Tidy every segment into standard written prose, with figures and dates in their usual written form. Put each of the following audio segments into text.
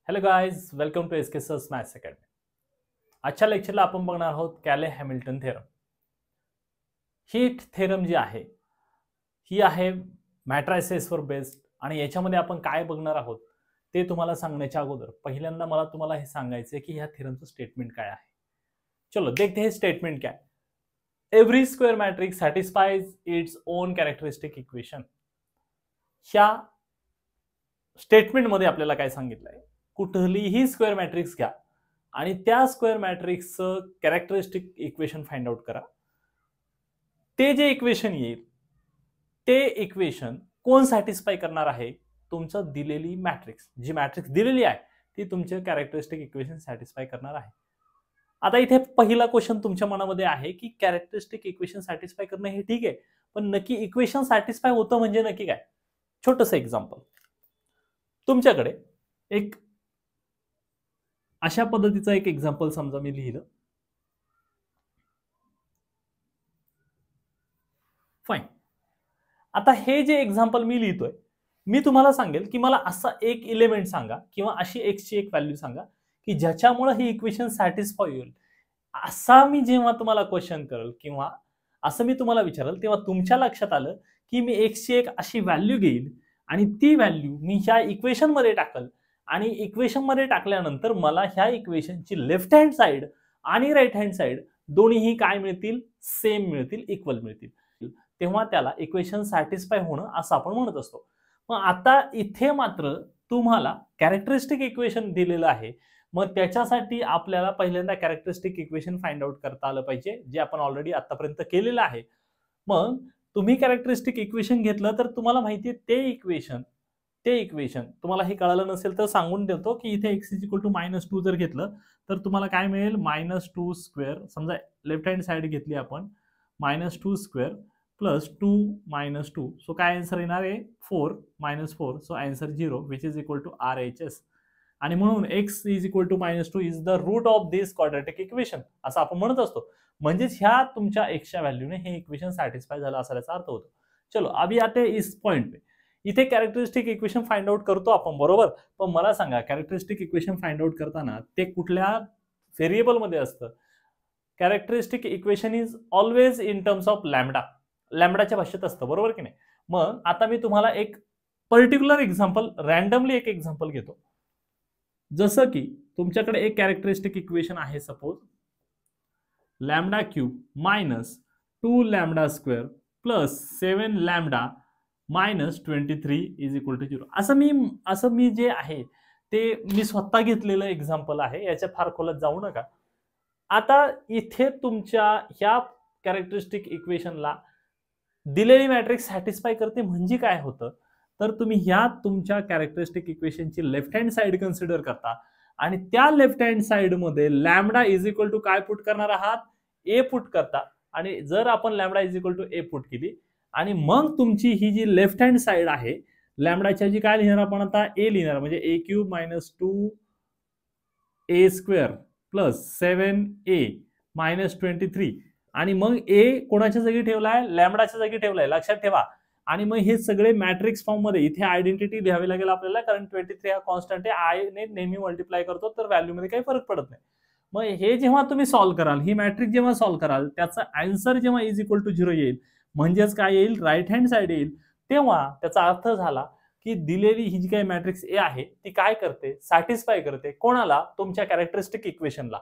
Hello guys, welcome to SK sir's maths academy. आजच्या लेक्चरला आपण बघणार आहोत कॅले हॅमिल्टन थेरम. ही थेरम जी आहे ही आहे मॅट्रायसेसवर बेस्ड आणि याच्यामध्ये आपण काय बघणार आहोत ते तुम्हाला सांगण्याच्या अगोदर पहिल्यांदा मला तुम्हाला हे सांगायचं आहे की ह्या थेरमचं स्टेटमेंट काय आहे. चलो देखते हैं स्टेटमेंट क्या है. Every square matrix satisfies its own characteristic equation. ह्या स्टेटमेंटमध्ये आपल्याला काय सांगितलंय, कुठलीही स्क्वेअर मॅट्रिक्स घ्या आणि त्या स्क्वेअर मॅट्रिक्सचं कॅरेक्टरिस्टिक इक्वेशन फाइंड आउट करा. ते जे इक्वेशन येईल ते इक्वेशन कोण सॅटिस्फाय करणार आहे, तुमचं दिलेली मॅट्रिक्स. जी मॅट्रिक्स दिलेली आहे ती तुमचे कॅरेक्टरिस्टिक इक्वेशन सॅटिस्फाय करणार आहे. आता इथे पहिला क्वेश्चन तुमच्या मनामध्ये आहे की कॅरेक्टरिस्टिक इक्वेशन सॅटिस्फाय करणं हे ठीक आहे, पण नक्की इक्वेशन सॅटिस्फाय होतं म्हणजे नक्की काय. छोटंसं एक्झाम्पल, तुमच्याकडे एक अशा पद्धतीचा एक एक्झाम्पल समजा मी लिहिलं. फाईन. आता हे जे एक्झाम्पल मी लिहितोय, मी तुम्हाला सांगेल की मला असा एक एलिमेंट सांगा किंवा अशी एक्सची एक व्हॅल्यू सांगा की ज्याच्यामुळे ही इक्वेशन सॅटिस्फाय होईल. असा मी जेव्हा तुम्हाला क्वेश्चन करेल किंवा असं मी तुम्हाला विचारेल तेव्हा तुमच्या लक्षात आलं की मी एक्सची एक अशी व्हॅल्यू घेईल आणि ती व्हॅल्यू मी ह्या इक्वेशन मध्ये टाकल आणि इक्वेशन मध्ये टाकल्यानंतर मला ह्या इक्वेशनची लेफ्ट हँड साइड आणि राईट हँड साइड दोन्हीही काय मिळतील, सेम मिळतील, इक्वल मिळतील. तेव्हा त्याला इक्वेशन सॅटिस्फाय होणं असं आपण म्हणत असतो. मग आता इथे मात्र तुम्हाला कॅरेक्टरिस्टिक इक्वेशन दिलेलं आहे, मग त्याच्यासाठी आपल्याला पहिल्यांदा कॅरेक्टरिस्टिक इक्वेशन फाइंड आउट करता आलं पाहिजे, जे आपण ऑलरेडी आतापर्यंत केलेलं आहे. मग तुम्ही कॅरेक्टरिस्टिक इक्वेशन घेतलं तर तुम्हाला माहिती आहे ते इक्वेशन तुम्हाला हे कळालं नसेल तर सांगून देतो की इथे x -2 जर घेतलं तर तुम्हाला काय मिळेल, -2 स्क्वेअर. समजा लेफ्ट हँड साइड घेतली आपण, -2 स्क्वेअर प्लस 2 - 2. सो काय आन्सर येणार आहे, 4 - 4. So answer 0 which is equal to RHS. आणि म्हणून x -2 is the root of this quadratic equation असं आपण म्हणत असतो. म्हणजेच ह्या तुमच्या एक्सच्या व्हॅल्यूने हे इक्वेशन सॅटिस्फाय झालं असल्याचा अर्थ होतो. चलो अभी आते इस पॉइंट पे. इथे कॅरेक्टरिस्टिक इक्वेशन फाइंड आउट करतो आपण, बरोबर. पण मला सांगा, कॅरेक्टरिस्टिक इक्वेशन फाइंड आउट करताना ते कुठल्या व्हेरिएबल मध्ये असतं. Characteristic equation is always in terms of lambda. लॅम्बडाच्या भाषेत असतं, बरोबर की नाही. मग आता मी तुम्हाला एक पर्टिक्युलर एक्झाम्पल, रॅन्डमली एक एक्झाम्पल घेतो. जसं की तुमच्याकडे एक कॅरेक्टरिस्टिक इक्वेशन आहे, suppose lambda cube -2 lambda square plus 7 lambda -23 is equal to 0. असं मी जे आहे ते मी स्वतः घेतलेलं एक्झाम्पल आहे, याच्या फार खोलात जाऊ नका. आता इथे तुमच्या ह्या कॅरेक्टरिस्टिक इक्वेशनला दिलेली मॅट्रिक्स सॅटिस्फाय करते म्हणजे काय होतं, तर तुम्ही ह्या तुमच्या कॅरेक्टरिस्टिक इक्वेशनची लेफ्ट हँड साइड कन्सिडर करता आणि त्या लेफ्ट हँड साइड मध्ये लॅम्बडा इज इक्वल टू काय पुट करणार आहात, ए पुट करता. आणि जर आपण lambda is equal to A put केली आणि मग तुमची ही जी लेफ्ट हँड साइड आहे लॅम्बडाच्या जी काय लिहिणार आपण आता, ए लिहिणार. म्हणजे a cube -2 a square plus 7a -23. आणि मग ए कोणाच्या जागी ठेवलाय, लॅम्बडाच्या जागी ठेवलाय, लक्षात ठेवा. आणि मग हे सगळे मॅट्रिक्स फॉर्म मध्ये इथे आयडेंटिटी लिहावी लागेल आपल्याला, कारण 23 हा कॉन्स्टंट आहे, आय ने नेहमी मल्टिप्लाय करतो तर व्हॅल्यू मध्ये काही फरक पडत नाही. मग हे जेव्हा तुम्ही सॉल्व्ह कराल, ही मॅट्रिक्स जेव्हा सॉल्व्ह कराल, त्याचा आन्सर जेव्हा इज इक्वल टू 0 येईल, म्हणजेच काय येईल, राईट हँड साइड येईल, तेव्हा त्याचा अर्थ झाला की दिलेली ही जी काही मॅट्रिक्स ए आहे ती काय करते, सॅटिस्फाय करते. कोणाला, तुमच्या कॅरेक्टरिस्टिक इक्वेशनला.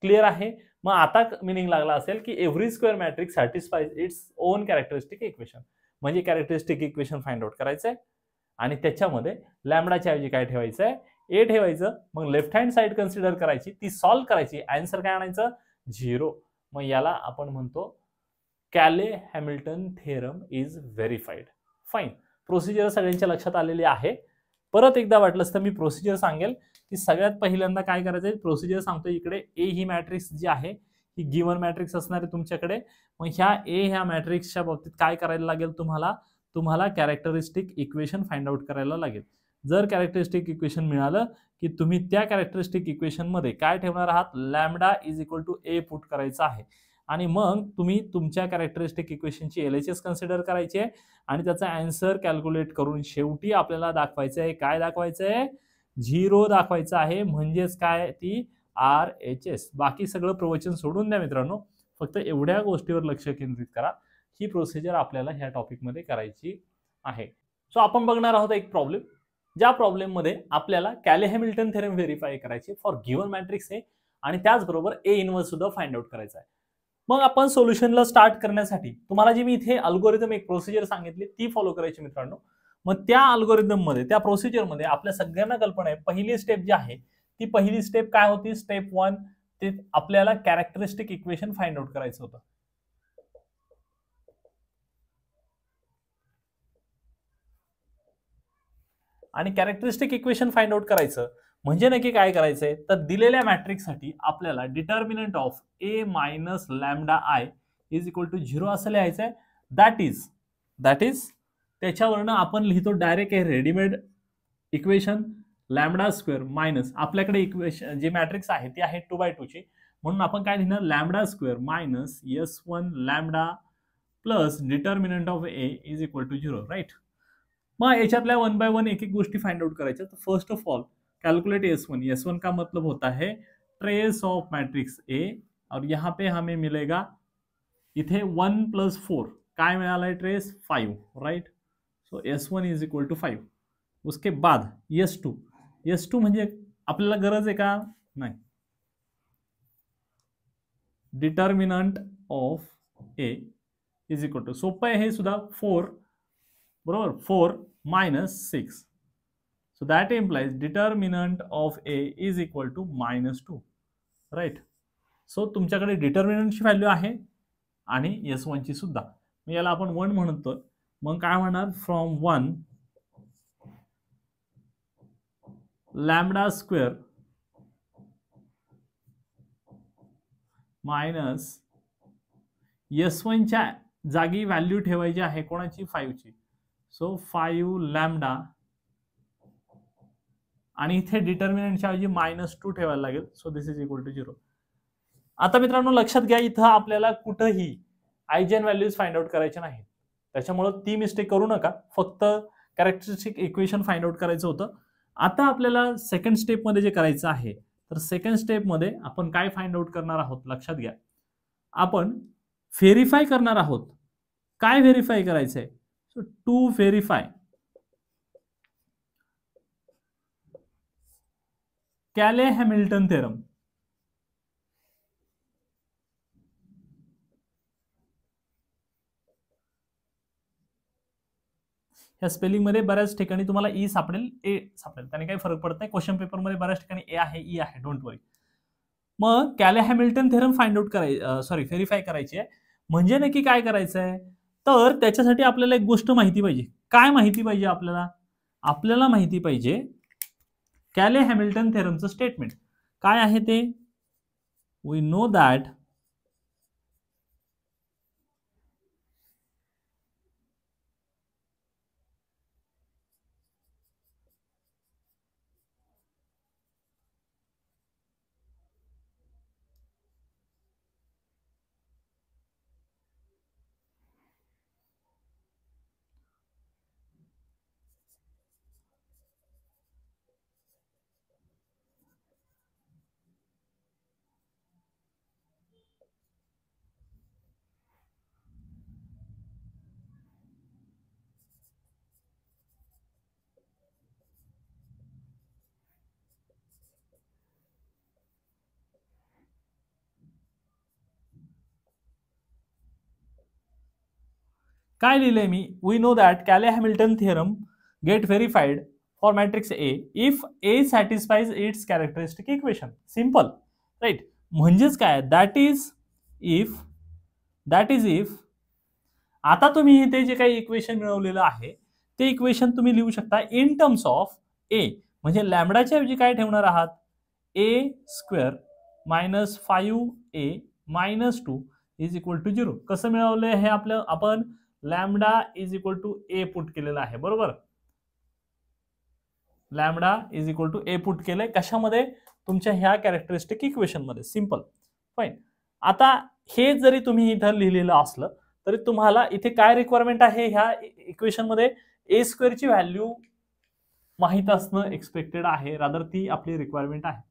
क्लिअर आहे. मग आता मिनिंग लागला असेल की every square matrix satisfies its own characteristic equation. म्हणजे कॅरेक्टरिस्टिक इक्वेशन फाइंड आउट करायचंय आणि त्याच्यामध्ये लॅम्बडाच्या ऐवजी काय ठेवायचंय, ए ठेवायचं. मग लेफ्ट हँड साइड कन्सिडर करायची, ती सॉल्व्ह करायची, आन्सर काय आणायचं, 0. मग याला आपण म्हणतो Cayley Hamilton theorem is verified. Fine. Procedure सगळ्यांच्या लक्षात आलेली आहे. परत एकदा वाटलंच तर मी प्रोसिजर सांगेल की सगळ्यात पहिल्यांदा काय करायचंय, प्रोसिजर सांगतो. इकडे ए ही मॅट्रिक्स जी आहे ही गिवन मॅट्रिक्स असणार आहे तुमच्याकडे. मग ह्या मॅट्रिक्सच्या बाबतीत काय करायला लागेल, तुम्हाला कॅरेक्टरिस्टिक इक्वेशन फाइंड आउट करायला लागेल. जर कॅरेक्टरिस्टिक इक्वेशन मिळालं की तुम्ही त्या कॅरेक्टरिस्टिक इक्वेशन मध्ये काय ठेवणार आहात, lambda is equal to A put करायचं आहे. आणि मग तुम्ही तुमच्या कॅरेक्टरिस्टिक इक्वेशनची LHS कन्सिडर करायची आहे आणि त्याचा आन्सर कॅल्क्युलेट करून शेवटी आपल्याला दाखवायचं आहे, काय दाखवायचं आहे, 0 दाखवायचं आहे, म्हणजेच काय ती RHS. बाकी सगळं प्रवचन सोडून द्या मित्रांनो, फक्त एवढ्या गोष्टीवर लक्ष केंद्रित करा. ही प्रोसिजर आपल्याला ह्या टॉपिकमध्ये करायची आहे. सो आपण बघणार आहोत एक प्रॉब्लेम, ज्या प्रॉब्लेम मध्ये आपल्याला कॅले हॅमिल्टन थेरम व्हेरीफाय करायचे फॉर गिव्हन मॅट्रिक्स ए आणि त्याचबरोबर ए इनव्हर्स सुद्धा फाइंड आउट करायचा आहे. मग आपण सोल्युशनला स्टार्ट करण्यासाठी तुम्हाला जी मी इथे अल्गोरिदम एक प्रोसिजर सांगितली ती फॉलो करायची मित्रांनो. मग त्या अल्गोरिदम मध्ये, त्या प्रोसिजर मध्ये आपल्या सगळ्यांना कल्पना आहे, पहिली स्टेप जी आहे ती पहिली स्टेप काय होती, स्टेप 1, ते आपल्याला कॅरेक्टरिस्टिक इक्वेशन फाइंड आउट करायचं होतं. आणि कॅरेक्टरिस्टिक इक्वेशन फाइंड आउट करायचं म्हणजे नक्की काय करायचंय, तर दिलेल्या मॅट्रिक्स साठी आपल्याला determinant of A minus lambda I is equal to 0 असं लिहायचंय. दॅट इज त्याच्यावरनं आपण लिहितो डायरेक्ट हे readymade equation lambda square minus आपल्याकडे इक्वेशन जे मॅट्रिक्स आहे ती आहे 2x2 ची, म्हणून आपण काय लिहिणार, lambda square minus S1 lambda plus determinant of A is equal to 0, right. मग याच्यातल्या 1 बाय 1 एक एक गोष्टी फाइंड आउट करायच्या. तो first of all calculate S1 का मतलब होता है ट्रेस ऑफ मैट्रिक्स ए, और यहाँ पे हमें मिलेगा इथे 1 + 4 काय मिळालाय trace 5, right. So S1 is equal to 5. उसके बाद S2 म्हणजे आपल्याला गरज आहे का, नाही. Determinant of A is equal to, सोपं आहे हे सुद्धा, 4 बरोबर, 4 minus 6. So that implies determinant of A is equal to -2, right. So तुमच्याकडे डिटर्मिनंट ची व्हॅल्यू आहे आणि S1 ची सुद्धा. मग याला आपण 1 म्हणतो. मग काय म्हणणार, from 1 lambda square minus S1 च्या जागी व्हॅल्यू ठेवायची आहे कोणाची, 5 ची. सो 5 लॅम्डा आणि इथे डिटर्मिनंटच्या ऐवजी -2 ठेवायला लागेल. So this is equal to 0. आता मित्रांनो लक्षात घ्या, इथं आपल्याला कुठेही आयजेन व्हॅल्यूज फाइंड आउट करायचे नाहीत, त्याच्यामुळे ती मिस्टेक करू नका. फक्त कॅरेक्टरिस्टिक इक्वेशन फाइंड आउट करायचं होतं. आता आपल्याला सेकंड स्टेप मध्ये जे करायचं आहे, तर सेकंड स्टेप मध्ये आपण काय फाइंड आउट करणार आहोत, लक्षात घ्या. आपण व्हेरीफाय करणार आहोत. काय व्हेरीफाय करायचंय, so to verify Cayley-Hamilton theorem. या स्पेलिंग मध्ये बऱ्याच ठिकाणी तुम्हाला ई सापडेल, ए सापडेल, त्याने काही फरक पडत नाही. क्वेश्चन पेपर मध्ये बऱ्याच ठिकाणी ए आहे, ई आहे, डोंट वरी. मग Cayley-Hamilton theorem find out verify करायची आहे. म्हणजे नक्की काय करायचं आहे, तर त्याच्यासाठी आपल्याला एक गोष्ट माहिती पाहिजे. काय माहिती पाहिजे आपल्याला, आपल्याला माहिती पाहिजे Cayley-Hamilton थेरमचं स्टेटमेंट काय आहे ते. वी नो दॅट काय लिहिलंय मी, we know that Cayley-Hamilton theorem get verified for matrix A if A satisfies its characteristic equation. Simple, right. म्हणजेच काय, दॅट इज इफ आता तुम्ही इथे जे काही इक्वेशन मिळवलेलं आहे ते इक्वेशन तुम्ही लिहू शकता इन टर्म्स ऑफ ए, म्हणजे लॅम्डाच्या ऐवजी काय ठेवणार आहात, A square minus 5a minus 2 is equal to 0. कसं मिळवलंय हे आपलं, आपण lambda is equal to A put केलेलं आहे, बरोबर. Lambda is equal to A put केलंय कशामध्ये, तुमच्या ह्या कॅरेक्टरिस्टिक इक्वेशन मध्ये. Simple, fine. आता हे जरी तुम्ही इथं लिहिलेलं असलं तरी तुम्हाला इथे काय रिक्वायरमेंट आहे ह्या इक्वेशन मध्ये, ए स्क्वेअरची व्हॅल्यू माहीत असणं एक्सपेक्टेड आहे, रादर ती आपली रिक्वायरमेंट आहे.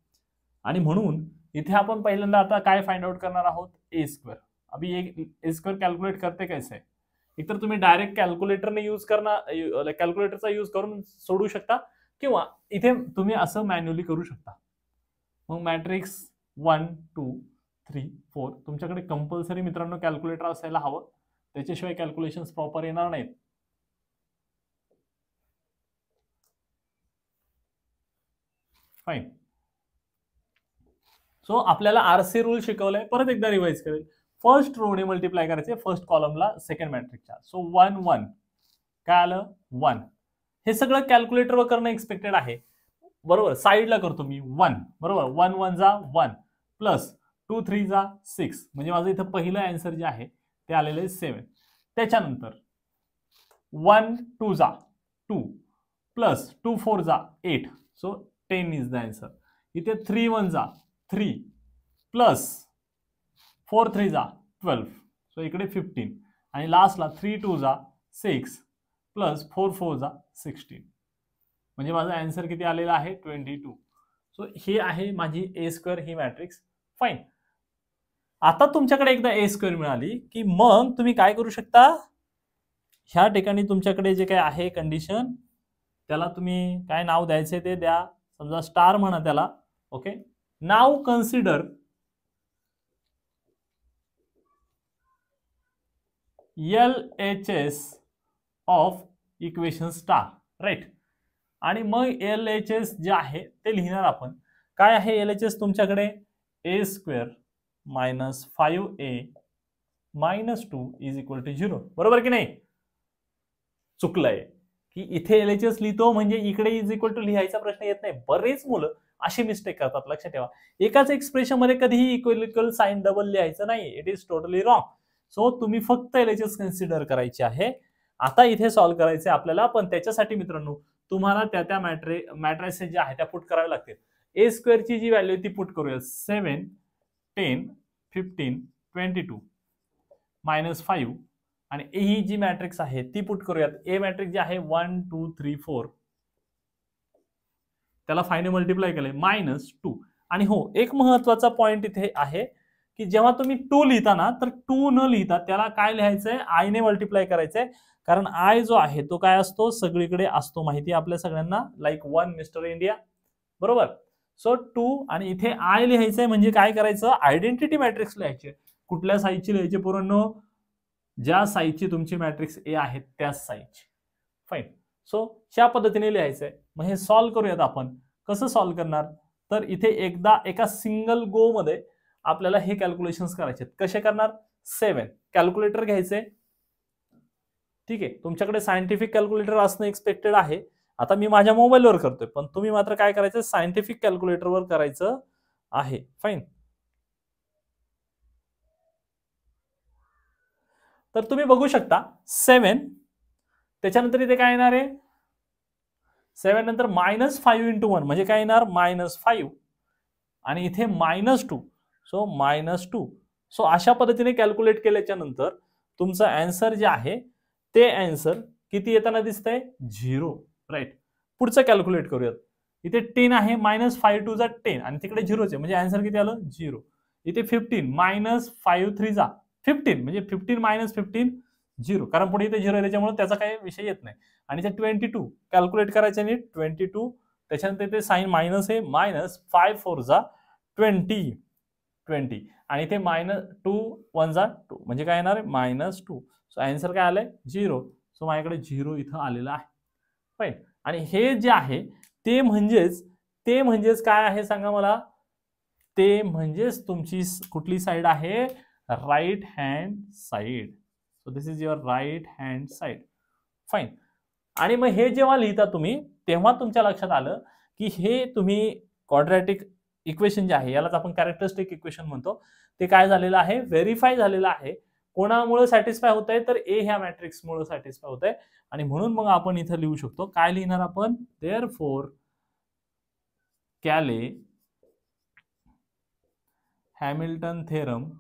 आणि म्हणून इथे आपण पहिल्यांदा आता काय फाइंड आउट करणार आहोत, ए स्क्वेअर. अभी ए स्क्वेअर कॅल्क्युलेट करते कैसे, एकतर तुम्ही डायरेक्ट कॅल्क्युलेटरने यूज करणार, कॅल्क्युलेटरचा यूज करून सोडू शकता, किंवा इथे तुम्ही असं मॅन्युअली करू शकता. मग मॅट्रिक्स 1 2 3 4 तुमच्याकडे कंपल्सरी मित्रांनो कॅल्क्युलेटर असायला हवं, त्याच्याशिवाय कॅल्क्युलेशन्स प्रॉपर येणार नाहीत. फाईन. सो आपल्याला आरसी रूल शिकवलाय, परत एकदा रिवाइज करेल. फर्स्ट रोने मल्टिप्लाय करायचे फर्स्ट कॉलमला सेकंड मॅट्रिक्सच्या. सो 1 1 काय आलं 1. हे सगळं कॅल्क्युलेटरवर करणं एक्सपेक्टेड आहे, बरोबर. साईडला करतो मी 1, बरोबर. 1 1 जा 1 प्लस 2 3 जा 6, म्हणजे माझं इथं पहिलं आन्सर जे आहे ते आलेलं आहे 7. त्याच्यानंतर 1 2 जा 2 प्लस 2 4 जा 8, सो 10 इज द आन्सर. इथे 3 1 जा 3 प्लस 4 3 जा 12, सो इकडे 15. आणि लास्टला 3 2 जा 6 प्लस 4 4 जा 16, म्हणजे माझा आन्सर किती आलेला आहे 22. सो हे आहे माझी ए स्क्वेअर ही मॅट्रिक्स. फाईन. आता तुमच्याकडे एकदा ए स्क्वेअर मिळाली की मग तुम्ही काय करू शकता, ह्या ठिकाणी तुमच्याकडे जे काय आहे कंडिशन, त्याला तुम्ही काय नाव द्यायचे ते द्या. समजा स्टार म्हणा त्याला. ओके. नाव consider LHS of equation star, right. आणि मग LHS जे आहे ते लिहिणार आपण. काय आहे LHS तुमच्याकडे, A square minus 5a minus 2 is equal to 0, बरोबर की नाही. चुकलंय की इथे LHS लिहितो म्हणजे इकडे इज इक्वल टू लिहायचा प्रश्न येत नाही. बरेच मुलं अशी मिस्टेक करतात, लक्षात ठेवा. एकाच एक्सप्रेशन मध्ये कधीही इक्वल साइन डबल लिहायचं नाही, it is totally wrong. So तुम्ही फक्त LHS कन्सिडर करायची आहे. आता इथे सॉल्व्ह करायचे आपल्याला, पण त्याच्यासाठी मित्रांनो तुम्हाला त्या मॅट्रिसेस जे आहे त्या पुट कराव्या लागतील. ए स्क्वेअरची जी व्हॅल्यू ती पुट करूया. 7 10 15 22 मायनस 5, आणि ही जी मॅट्रिक्स आहे ती पुट करूयात. ए मॅट्रिक्स जी आहे 1 2 3 4, त्याला 5 ने मल्टिप्लाय केले मायनस 2. आणि हो, एक महत्वाचा पॉइंट इथे आहे की जेव्हा तुम्ही 2 लिहिता ना, तर 2 न लिहिता त्याला काय लिहायचंय, आय ने मल्टिप्लाय करायचंय. कारण आय जो आहे तो काय असतो, सगळीकडे असतो, माहिती आपल्या सगळ्यांना, लाईक 1 मिस्टर इंडिया, बरोबर. सो 2 आणि इथे आय लिहायचंय, म्हणजे काय करायचं, आयडेंटिटी मॅट्रिक्स लिहायचे. कुठल्या साईजची लिहायची पोरांनो, ज्या साईजची तुमची मॅट्रिक्स ए आहे त्याच साईजची. फाईन. सो ह्या पद्धतीने लिहायचंय. मग हे सॉल्व्ह करूयात आपण. कसं सॉल्व्ह करणार, तर इथे एकदा एका सिंगल गो मध्ये आपल्याला हे कॅल्क्युलेशन्स करायचे. कसे करणार, 7 कॅल्क्युलेटर घ्यायचे. ठीक आहे, तुमच्याकडे सायंटिफिक कॅल्क्युलेटर असणं एक्सपेक्टेड आहे. आता मी माझ्या मोबाईलवर करतोय, पण तुम्ही मात्र काय करायचं, सायंटिफिक कॅल्क्युलेटरवर करायचं आहे. फाईन. तर तुम्ही बघू शकता 7, त्याच्यानंतर इथे काय येणार आहे, 7 नंतर मायनस 5 इंटू 1 म्हणजे काय येणार, मायनस 5, आणि इथे मायनस 2, सो मायनस 2. सो अशा पद्धतीने कॅल्क्युलेट केल्याच्या नंतर तुमचं आन्सर जे आहे ते आन्सर किती येताना दिसतंय, 0, राईट. पुढचं कॅल्क्युलेट करूयात. इथे 10 आहे, मायनस 5 2 जा 10, आणि तिकडे 0 आहे, म्हणजे आन्सर किती आलं, 0. इथे 15 मायनस 5 3 जा 15, म्हणजे 15 मायनस 15 0, कारण पुढे इथे 0 आहे त्याच्यामुळे त्याचा काही विषय येत नाही. आणि इथे 22 कॅल्क्युलेट करायचे नीट, 22, त्याच्यानंतर इथे साइन मायनस आहे, मायनस 5 4 जा 20 20, आणि इथे मायनस 2 1 जा 2, म्हणजे काय येणार आहे, मायनस 2. सो आन्सर काय आलंय, 0. सो माझ्याकडे 0 इथं आलेलं आहे. फाईन. आणि हे जे आहे ते म्हणजेच काय आहे सांगा मला, ते म्हणजेच तुमची कुठली साइड आहे, right hand side. So this is your right hand side. Fine. आणि मग हे जेव्हा लिहिता तुम्ही, तेव्हा तुमच्या लक्षात आलं की हे तुम्ही क्वाड्रॅटिक इक्वेशन जे आहे, यालाच आपण कॅरेक्टरिस्टिक इक्वेशन म्हणतो, ते काय झालेलं आहे, व्हेरीफाय झालेलं आहे. कोणामुळे सॅटिस्फाय होत आहे, तर ए ह्या मॅट्रिक्समुळे सॅटिस्फाय होत आहे. आणि म्हणून मग आपण इथं लिहू शकतो, काय लिहिणार आपण, देअरफॉर कॅले हॅमिल्टन थेरम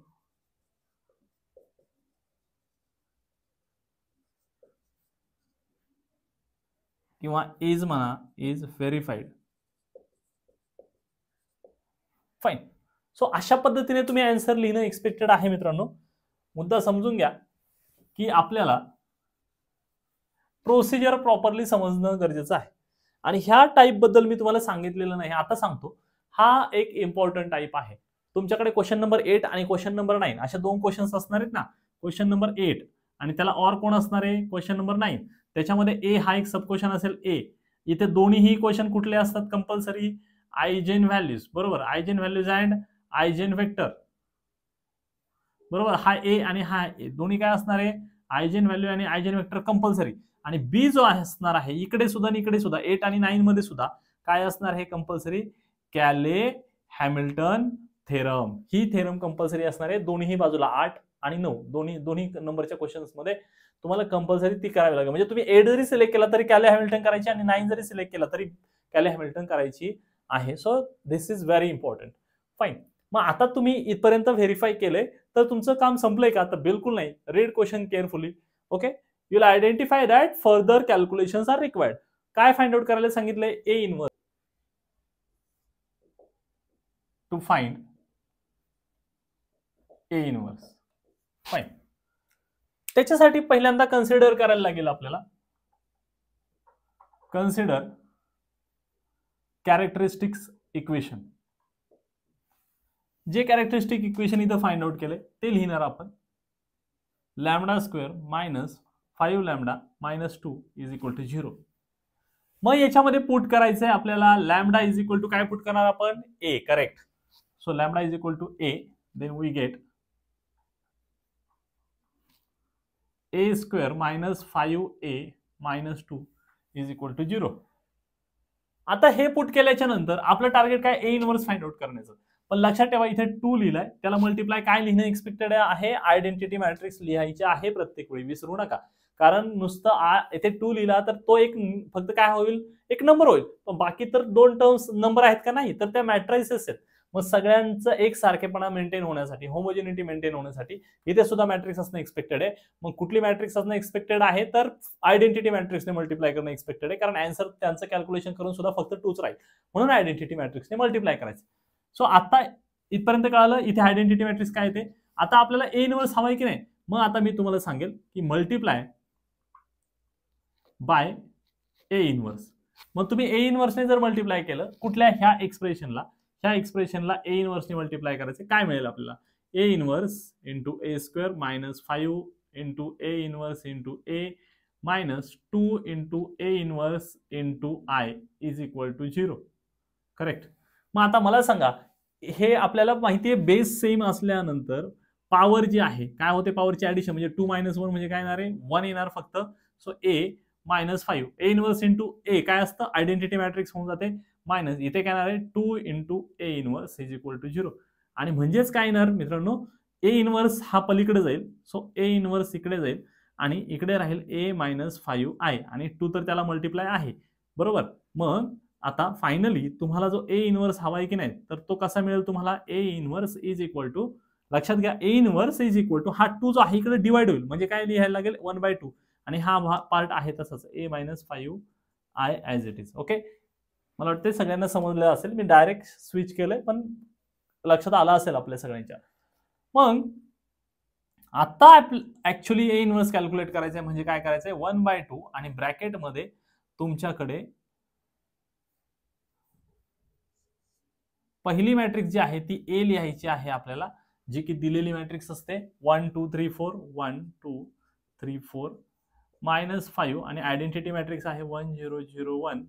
किंवा इज म्हणा, इज व्हेरीफाईड. फाईन. सो अशा पद्धतीने तुम्ही आन्सर लिहिणं एक्सपेक्टेड आहे मित्रांनो. मुद्दा समजून घ्या की आपल्याला प्रोसिजर प्रॉपरली समजणं गरजेचं आहे. आणि ह्या टाईप बद्दल मी तुम्हाला सांगितलेलं नाही, आता सांगतो. हा एक इम्पॉर्टंट टाईप आहे. तुमच्याकडे क्वेश्चन नंबर 8 आणि क्वेश्चन नंबर 9 अशा दोन क्वेश्चन्स असणार आहेत ना. क्वेश्चन नंबर 8 आणि त्याला ऑर कोण असणार आहे, क्वेश्चन नंबर 9. त्याच्यामध्ये ए हा एक सब क्वेश्चन असेल ए. इथे दोन्हीही क्वेश्चन कुठले असतात कंपल्सरी, आयजेन व्हॅल्यूज. बरोबर, eigen values and eigen vector. बरोबर, हा ए आणि हा ए दोन्ही काय असणार आहे, आयजेन व्हॅल्यू आणि आयजेन वेक्टर कंपल्सरी. आणि बी जो असणार आहे इकडे सुद्धा आणि इकडे सुद्धा 8 आणि 9 मध्ये सुद्धा काय असणार आहे कंपल्सरी, कॅले हॅमिल्टन थेरम. ही थेरम कंपल्सरी असणार आहे दोन्ही बाजूला. 8 आणि 9 दोन्ही नंबरच्या क्वेश्चन्स मध्ये तुम्हाला कंपल्सरी ती करावी लागेल. म्हणजे तुम्ही 8 जरी सिलेक्ट केला तरी कॅले हॅमिल्टन करायची आणि 9 जरी सिलेक्ट केला तरी कॅले हॅमिल्टन करायची आहे. So this is very important. Fine. मग आता तुम्ही इथपर्यंत व्हेरीफाय केले तर तुमचं काम संपलंय का, तर बिलकुल नाही. Read question carefully. Okay, you will identify that further calculations are required. काय फाइंड आउट करायला सांगितलंय, A inverse to find A inverse. Fine. त्याच्यासाठी पहिल्यांदा कन्सिडर करायला लागेल आपल्याला, कन्सिडर कॅरेक्टरिस्टिक्स इक्वेशन. जे कॅरेक्टरिस्टिक इक्वेशन इथं फाइंड आउट केले ते लिहिणार आपण. Lambda square minus 5 lambda minus 2 is equal to 0. मग याच्यामध्ये पुट करायचंय आपल्याला लॅमडा इज इक्वल टू काय पुट करणार आपण, A. Correct. So lambda is equal to A. Then we get A square minus 5a minus 2 is equal to 0. आता हे put केल्याच्या नंतर आपलं टार्गेट काय, ए इनवर्स फाइंड आउट करण्याचं. पण लक्षात ठेवा इथे 2 लिहिलाय, त्याला मल्टिप्लाय काय लिहिणं एक्सपेक्टेड आहे, आयडेंटिटी मॅट्रिक्स लिहायचे आहे प्रत्येक वेळी, विसरू नका. कारण नुसतं इथे 2 लिहिला तर तो एक फक्त काय होईल, एक नंबर होईल. पण बाकी तर 2 टर्म्स नंबर आहेत का, नाही तर त्या मॅट्रिसेस आहेत. मग सगळ्यांचं एक सारखेपणा मेंटेन होण्यासाठी, होमोजेनिटी मेंटेन होण्यासाठी इथे सुद्धा मॅट्रिक्स असणं एक्सपेक्टेड आहे. मग कुठली मॅट्रिक्स असणं एक्सपेक्टेड आहे, तर आयडेंटिटी मॅट्रिक्सने मल्टिप्लाय करणं एक्सपेक्टेड आहे. कारण आन्सर त्यांचं कॅल्क्युलेशन करून सुद्धा फक्त 2च राहील, म्हणून आयडेंटिटी मॅट्रिक्सने मल्टिप्लाय करायचं. सो आता इथपर्यंत कळालं इथे आयडेंटिटी मॅट्रिक्स काय येते. आता आपल्याला ए इनवर्स हवाय की नाही, मग आता मी तुम्हाला सांगेल की मल्टिप्लाय बाय ए इनवर्स. मग तुम्ही ए इनवर्सने जर मल्टिप्लाय केलं कुठल्या ह्या एक्सप्रेशनला ए इनवर्सने मल्टिप्लाय करायचे, काय मिळेल आपल्याला, A inverse into A square minus 5 into A inverse into A minus 2 into A inverse into I is equal to 0. Correct. मग आता मला सांगा, हे आपल्याला माहिती आहे बेस सेम असल्यानंतर पॉवर जी आहे काय होते, पॉवरची ऍडिशन म्हणजे 2 - 1 म्हणजे काय येणार आहे, 1 येणार फक्त. So A minus 5 A inverse into A काय असतं, आयडेंटिटी मॅट्रिक्स होऊन जाते, मायनस इथे काय येणार आहे 2 into A inverse is equal to 0. आणि म्हणजेच काय येणार मित्रांनो, ए इनवर्स हा पलीकडे जाईल. सो ए इनवर्स इकडे जाईल आणि इकडे राहील ए मायनस 5i आणि 2 तर त्याला मल्टिप्लाय आहे. बरोबर. मग आता फायनली तुम्हाला जो ए इनवर्स हवा आहे की नाही, तर तो कसा मिळेल तुम्हाला, A inverse is equal to, लक्षात घ्या A inverse is equal to हा 2 जो आहे इकडे डिवाइड होईल, म्हणजे काय लिहायला लागेल 1/2 आणि हा पार्ट आहे तसाच A minus 5i as it is. Okay, मला वाटतं सगळ्यांना समजलं असेल. मी डायरेक्ट स्विच केलंय पण लक्षात आलं असेल आपल्या सगळ्यांच्या. मग आता ऍक्च्युली ए इनवर्स कॅल्क्युलेट करायचंय म्हणजे काय करायचंय, 1/2 आणि ब्रॅकेट मध्ये तुमच्याकडे पहिली मॅट्रिक्स जी आहे ती ए लिहायची आहे आपल्याला, जी की दिलेली मॅट्रिक्स असते 1 2 3 4 1 2 3 4 मायनस 5 आणि आयडेंटिटी मॅट्रिक्स आहे 1 0 0 1.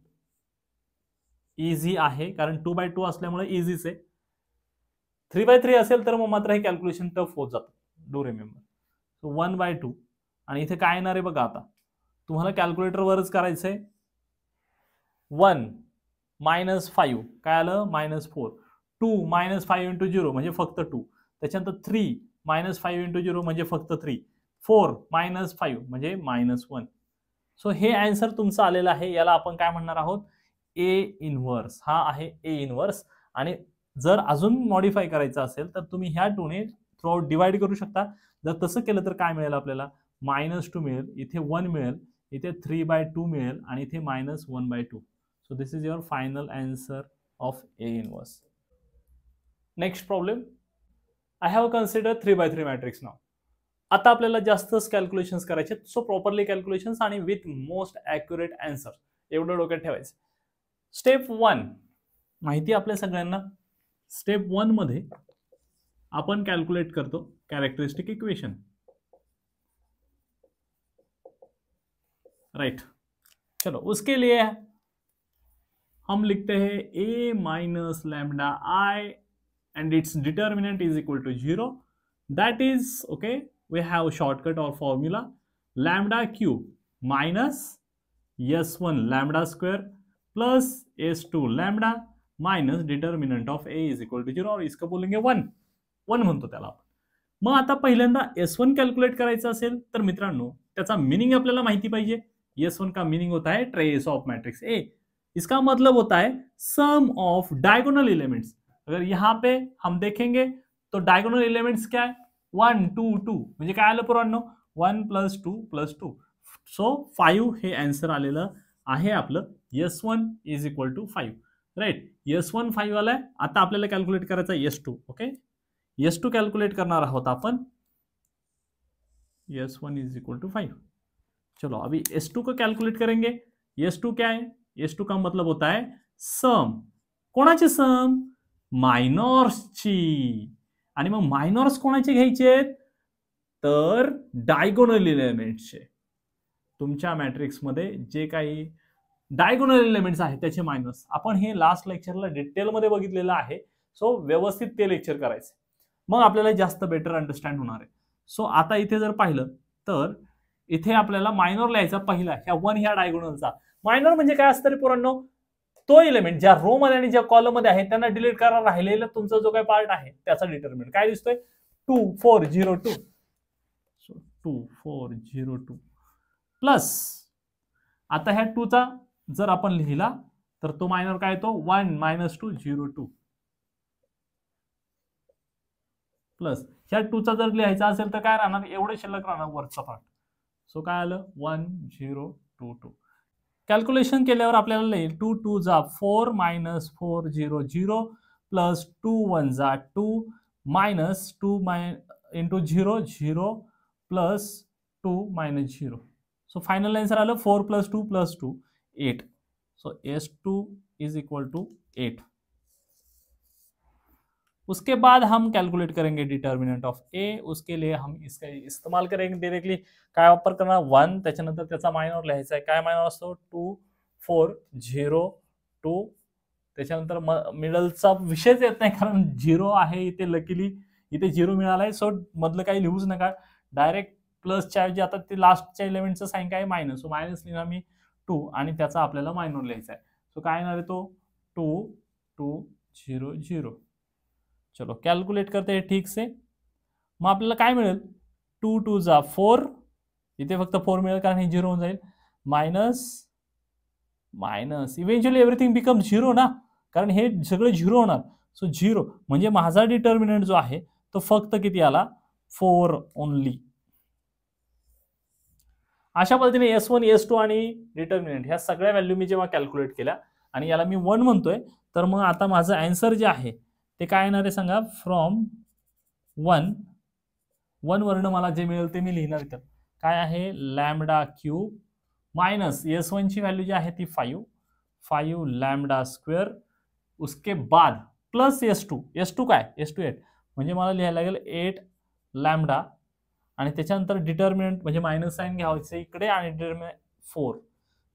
इझी आहे कारण 2/2 असल्यामुळे इझीच आहे. 3/3 असेल तर मग मात्र हे कॅल्क्युलेशन टफ होत जातं. Do remember. सो 1/2 आणि इथे काय येणार आहे बघा, आता तुम्हाला कॅल्क्युलेटर वरच करायचंय. 1 मायनस 5 काय आलं, मायनस 4. 2 मायनस 5 इंटू 0 म्हणजे फक्त 2. त्याच्यानंतर 3 मायनस 5 इंटू 0 म्हणजे फक्त 3. 4 मायनस 5 म्हणजे मायनस 1. सो हे आन्सर तुमचं आलेलं आहे. याला आपण काय म्हणणार आहोत, ए इनवर्स. हा आहे ए इनवर्स. आणि जर अजून मॉडिफाय करायचं असेल तर तुम्ही ह्या 2 ने थ्रूआउट डिवाइड करू शकता. जर तसं केलं तर काय मिळेल आपल्याला, -2 मिळेल, इथे 1 मिळेल, इथे 3/2 मिळेल आणि इथे -1/2. So this is your final answer of A inverse. Next problem. I have consider 3/3 matrix now. आता आपल्याला जास्तच कॅल्क्युलेशन्स करायचे, सो प्रॉपरली कॅल्क्युलेशन्स आणि विथ मोस्ट ॲक्युरेट आन्सर एवढं डोक्यात ठेवायचं. स्टेप 1 माहिती आपल्या सगळ्यांना. स्टेप 1 मध्ये अपन कैलकुलेट कर दो कैरेक्टरिस्टिक इक्वेशन. राइट, चलो उसके लिए हम लिखते हैं a minus lambda I and its determinant is equal to 0. That is okay, we have shortcut और formula lambda cube minus s1 lambda square plus s2 lambda minus determinant of a is equal to 0 और इसका बोलेंगे 1 म्हणतो त्याला आपण. मग आता पहिल्यांदा S1 कॅल्क्युलेट करायचं असेल तर मित्रांनो त्याचा मीनिंग आपल्याला माहिती पाहिजे. S1 का मीनिंग होता है ट्रेस ऑफ मैट्रिक्स A. इसका मतलब होता है सम ऑफ डायगोनल एलिमेंट्स. अगर यहाँ पे हम देखेंगे तो डायगोनल एलिमेंट्स क्या है 1 2 2 म्हणजे काय आलं पुरांनो 1 + 2 + 2. सो 5 हे आन्सर आलेलं आहे आपलं. S1 is equal to 5. Right, S1 5 आलाय. आता आपल्याला कॅल्क्युलेट करायचा S2. ओके, S2 कैलकुलेट करना होता अपन. S1 is equal to 5. चलो अभी S2 को कैलकुलेट करेंगे. S2 क्या है? S2 का मतलब होता है सम. कोणाचे सम? मायनॉर्सची. आणि मग मायनॉर्स कोणाचे घ्यायचे? तर डायगोनल एलिमेंट्सचे. तुमच्या मॅट्रिक्स मध्ये जे काही डायगोनल एलिमेंट्स आहेत त्याचे मायनस. आपण हे लास्ट लेक्चरला डिटेल मध्ये बघितलेलं आहे. सो व्यवस्थित ते लेक्चर करायचं, मग आपल्याला जास्त बेटर अंडरस्टँड होणार आहे. सो आता इथे जर पाहिलं तर इथे आपल्याला मायनर लिहायचा पहिला ह्या 1 ह्या डायगोनलचा. मायनर म्हणजे काय असतं रे पोरांनो? तो एलिमेंट ज्या रो मध्ये आणि ज्या कॉलम मध्ये आहे त्यांना डिलीट करा, राहिलेला तुमचा जो काही पार्ट आहे त्याचा डिटर्मिनंट काय दिसतोय 2402. सो 2402 प्लस आता ह्या 2 चा जर आपण लिहिला तर तो मायनर काय येतो 1 - 202 प्लस ह्या 2 चा जर लिहायचा असेल तर काय राहणार? एवढे शिल्लक राहणार वरचा पार्ट. सो काय आलं 1022. कॅल्क्युलेशन केल्यावर आपल्याला येईल 2 2 जा 4 - 400 प्लस 2 1 जा 2 minus 2 into 0 0 plus 2 - 0. So final answer आलं 4 + 2 + 2 8. So S2 is equal to 8. उसके बाद हम कैलकुलेट करेंगे डिटर्मिनेंट ऑफ ए. उसके लिए हम इसका इस्तेमाल करेंगे डायरेक्टली. काय वापर करणार 1 त्याच्यानंतर त्याचा मायनर लिहायचा आहे. काय मायनर असतो 2402. त्याच्यानंतर मिडलचा विषयच येत नाही कारण 0 आहे इथे. लकीली इथे 0 मिळालाय. सो मधलं काही लिहूच नका, डायरेक्ट प्लसच्या ऐवजी आता ते लास्टच्या एलिमेंटचं साइन काय मायनस. सो मायनस लिहिणार मी 2 आणि त्याचा आपल्याला मायनर लिहायचा आहे. सो काय येणार आहे तो 2200. चलो कैलकुलेट करते हैं ठीक से. मग आपल्याला काय मिळेल 2 2 जा 4. इथे फक्त 4 मिळेल कारण हे 0 होऊन जाईल. Minus minus eventually everything become 0 ना, कारण हे सगळं 0 होणार. सो 0 म्हणजे माझा डिटर्मिनंट जो आहे तो फक्त किती आला 4 ओनली. अशा पद्धतीने S1 S2 आणि डिटर्मिनंट ह्या सगळ्या व्हॅल्यू मी जेव्हा कॅल्क्युलेट केल्या आणि याला मी 1 म्हणतोय तर मग आता माझं आन्सर जे आहे ते काय येणार आहे सांगा. फ्रॉम 1 वर्ण मला जे मिळेल ते मी लिहिणार इथं. काय आहे लॅम्डा क्यूब मायनस S1 ची व्हॅल्यू जी आहे ती 5 लॅम्डा स्क्वेअर. उसके बाद प्लस S2 काय S2 8 म्हणजे मला लिहायला लागेल 8 लॅम्डा आणि त्याच्यानंतर डिटर्मिनंट म्हणजे मायनस साइन घ्यायचं इकडे आणि डिटर्मिनंट 4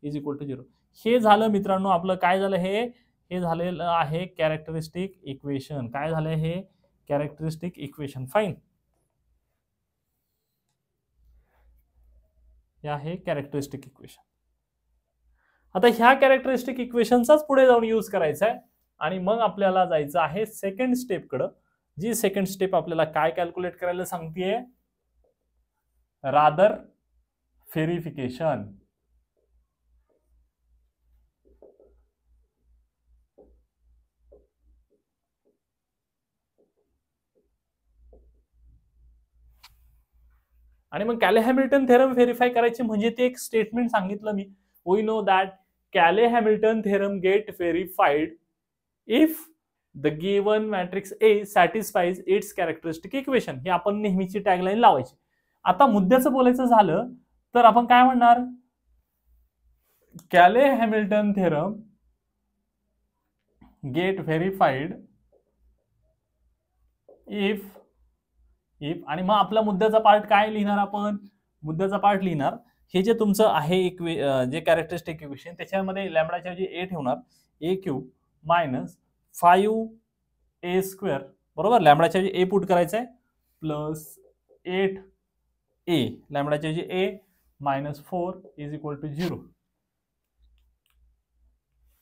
इज इक्वल टू 0. हे झालं मित्रांनो आपलं काय झालं हे झालेलं आहे कॅरेक्टरिस्टिक इक्वेशन. काय झालं हे कॅरेक्टरिस्टिक इक्वेशन. फाइन, हे आहे कॅरेक्टरिस्टिक इक्वेशन. आता ह्या कॅरेक्टरिस्टिक इक्वेशनचाच पुढे जाऊन यूज करायचा आहे आणि मग आपल्याला जायचं आहे सेकंड स्टेप कडे. जी सेकंड स्टेप आपल्याला काय कॅल्क्युलेट करायला सांगतेय रादर व्हेरिफिकेशन. आणि मग कॅले-हॅमिल्टन थेरम व्हेरीफाय करायचे म्हणजे ते एक स्टेटमेंट सांगितलं मी. We know that Cayley Hamilton theorem get verified if the given matrix A satisfies its characteristic equation. ही आपण नेहमीची टॅगलाईन लावायची. आता मुद्द्याचं बोलायचं झालं तर आपण काय म्हणणार, कॅले-हॅमिल्टन थेरम गेट व्हेरीफाईड इफ आणि मग आपला मुद्द्याचा पार्ट काय लिहिणार आपण, मुद्द्याचा पार्ट लिहिणार हे जे तुमचं आहे जे कॅरेक्टरिस्टिक इक्वेशन त्याच्यामध्ये लॅम्बडाच्या ऐवजी ए ठेवणार, ए क्यूब मायनस 5a स्क्वेअर बरोबर, लॅम्बडाच्या ऐवजी ए पुट करायचं आहे प्लस 8a लॅम्बडाच्या ऐवजी A minus 4 is equal to 0.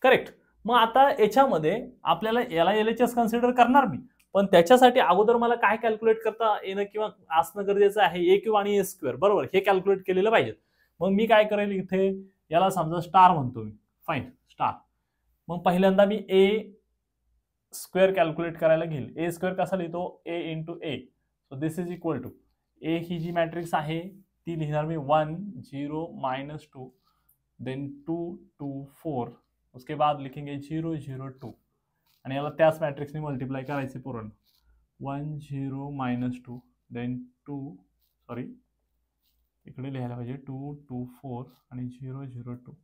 Correct. मग आता याच्यामध्ये आपल्याला याला LHS कन्सिडर करणार मी, पण त्याच्यासाठी अगोदर मला काय कॅल्क्युलेट करता येणं किंवा असणं गरजेचं आहे, ए क्यूब आणि ए स्क्वेअर बरोबर, हे कॅल्क्युलेट केलेलं पाहिजे. मग मी काय करेल इथे, याला समजा स्टार म्हणतो मी, फाईन स्टार. मग पहिल्यांदा मी ए स्क्वेअर कॅल्क्युलेट करायला घेईल. ए स्क्वेअर कसा लिहितो, A into A, so this is equal to A ही जी मॅट्रिक्स आहे ती लिहिणार मी 1 0 -2 देन 2 2 4, उसके बाद लिखेंगे 0 0 2 आणि याला त्याच मॅट्रिक्सने मल्टिप्लाय करायचे पूर्ण 1 0 -2 देन 2 सॉरी इकडे लिहायला पाहिजे 2 2 4 आणि 0 0 2.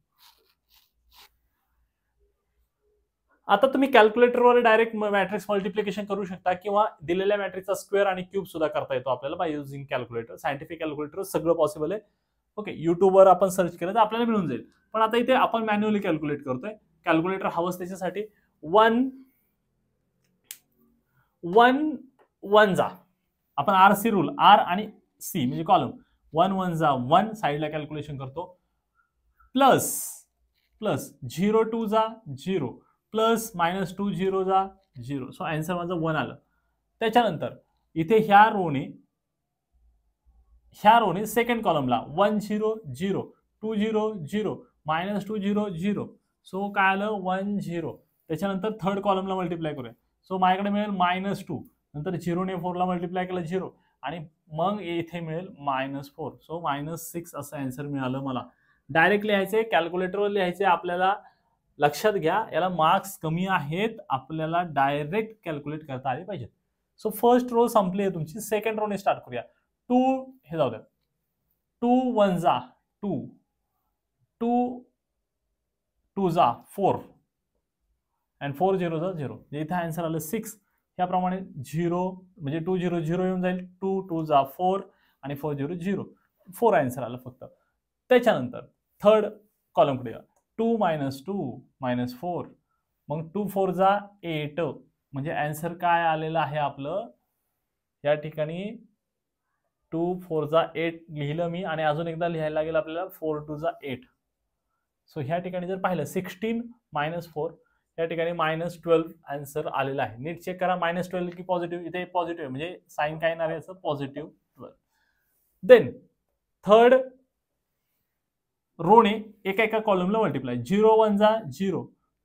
आता तुम्ही कॅल्क्युलेटरवर डायरेक्ट मॅट्रिक्स मल्टिप्लिकेशन करू शकता किंवा दिलेल्या मॅट्रिक्सचा स्क्वेअर आणि क्यूब सुद्धा करता येतो आपल्याला by using calculator. Scientific calculator सगळं पॉसिबल आहे. ओके, युट्यूबवर आपण सर्च केलं तर आपल्याला मिळून जाईल. पण आता इथे आपण मॅन्युअली कॅल्क्युलेट करतोय. कॅल्क्युलेटर हवंच त्याच्यासाठी 1 जा आपण RC रूल, R आणि C म्हणजे कॉलम 1 1 जा 1 साइडला कॅल्क्युलेशन करतो प्लस 0 2 जा 0 प्लस -2 0 जा 0. सो आन्सर माझं 1 आलं. त्याच्यानंतर इथे ह्या रोने सेकंड कॉलमला 1 0 0 2 0 0 -2 0 0, सो काय आलं 1 0. त्याच्यानंतर थर्ड कॉलमला मल्टिप्लाय करूया, सो माझ्याकडे मिळेल -2, नंतर 0 ने 4 ला मल्टिप्लाय केलं 0 आणि मग इथे मिळेल -4, सो -6 असं आन्सर मिळालं मला. डायरेक्ट लिहायचे, कॅल्क्युलेटरवर लिहायचे. आपल्याला लक्षात घ्या याला मार्क्स कमी आहेत, आपल्याला डायरेक्ट कॅल्क्युलेट करता आले पाहिजे. सो फर्स्ट रो संपली आहे तुमची. सेकंड रोने स्टार्ट करूया. 2 हे जाऊ द्या, 2 1 जा 2 2 2 जा 4 आणि 4 0 जा 0. इथे आन्सर आलं 6. याप्रमाणे 0 म्हणजे 2 0 0 येऊन जाईल, 2 2 जा 4 आणि 4 0 0, 4 आन्सर आलं फक्त. त्याच्यानंतर थर्ड कॉलमकडे 2 -2 -4, मग 2 4 जा 8 म्हणजे आन्सर काय आलेलं आहे आपलं या ठिकाणी 2 4 जा 8 लिहिलं मी आणि अजून एकदा लिहायला लागेल आपल्याला 4 2 जा 8. सो ह्या ठिकाणी जर पाहिलं 16 -4 या ठिकाणी -12 आन्सर आलेला आहे. नीट चेक करा, -12 की पॉझिटिव्ह, इथे पॉझिटिव्ह म्हणजे साइन काय येणार आहे याचं पॉझिटिव्ह 12. देन थर्ड रोने एका कॉलमला मल्टिप्लाय 0 1 जा 0